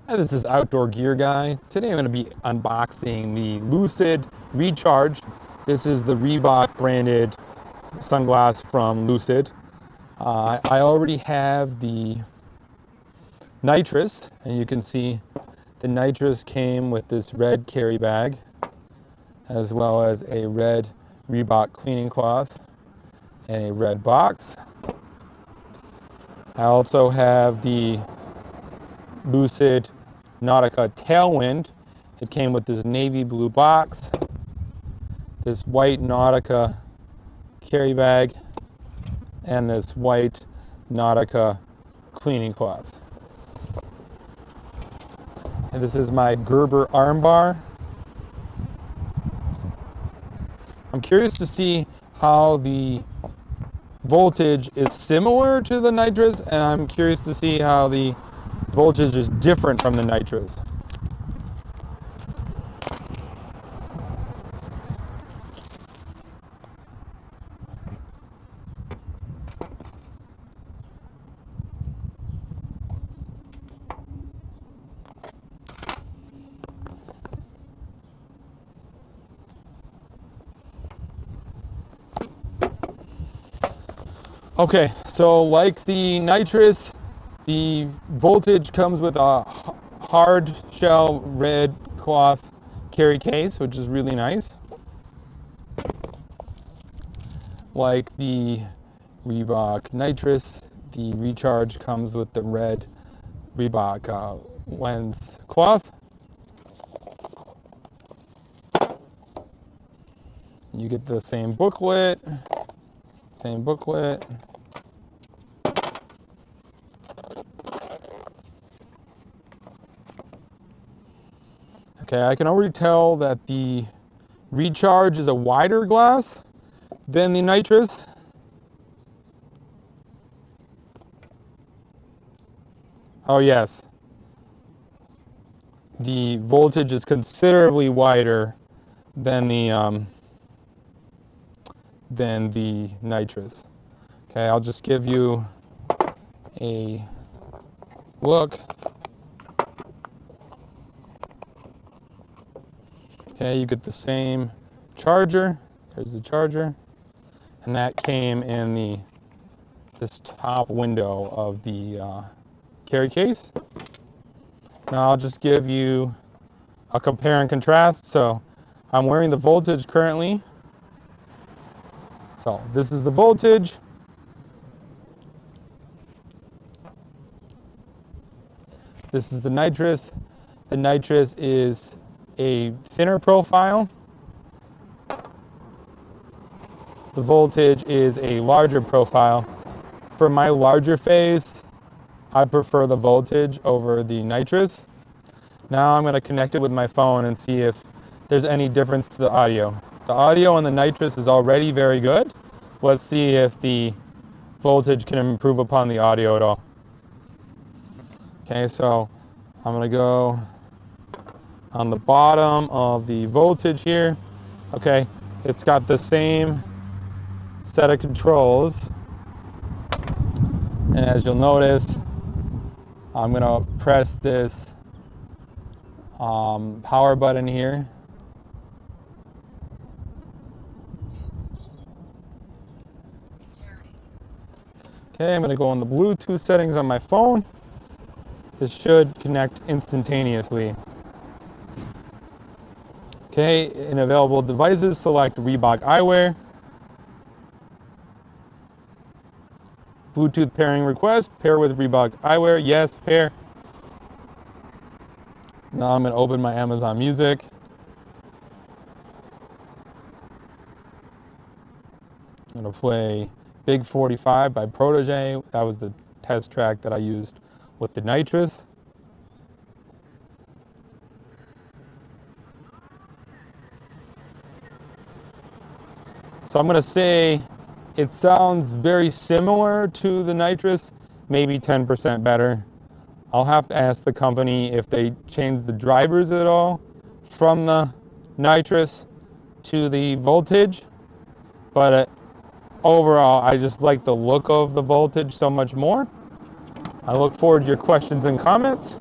Hi, this is Outdoor Gear Guy. Today I'm going to be unboxing the Lucyd Recharge. This is the Reebok branded sunglass from Lucyd. I already have the Nitrous, and you can see the Nitrous came with this red carry bag, as well as a red Reebok cleaning cloth and a red box. I also have the Lucyd Nautica Tailwind. It came with this navy blue box, this white Nautica carry bag, and this white Nautica cleaning cloth. And this is my Gerber armbar. I'm curious to see how the voltage is similar to the Nitrous, and I'm curious to see how the voltage is different from the Nitrous. Okay, so like the Nitrous, the voltage comes with a hard shell red cloth carry case, which is really nice. Like the Reebok Nitrous, the Recharge comes with the red Reebok lens cloth. You get the same booklet. Okay, I can already tell that the Recharge is a wider glass than the Nitrous. Oh yes, the voltage is considerably wider than the Nitrous. Okay, I'll just give you a look. Okay, you get the same charger. There's the charger, and that came in this top window of the carry case. Now I'll just give you a compare and contrast. So I'm wearing the voltage currently. So this is the voltage. This is the Nitrous. The Nitrous is a thinner profile. The voltage is a larger profile. For my larger face, I prefer the voltage over the Nitrous. Now I'm going to connect it with my phone and see if there's any difference to the audio. The audio on the Nitrous is already very good. Let's see if the voltage can improve upon the audio at all. Okay, so I'm going to go on the bottom of the voltage here. Okay, it's got the same set of controls. And as you'll notice, I'm going to press this power button here. Okay, I'm going to go on the Bluetooth settings on my phone. This should connect instantaneously. Okay, in available devices, select Reebok eyewear. Bluetooth pairing request, pair with Reebok eyewear, yes, pair. Now I'm going to open my Amazon Music. I'm going to play Big 45 by Protege. That was the test track that I used with the Nitrous. So I'm going to say it sounds very similar to the Nitrous, maybe 10% better. I'll have to ask the company if they changed the drivers at all from the Nitrous to the voltage, but overall I just like the look of the voltage so much more. I look forward to your questions and comments.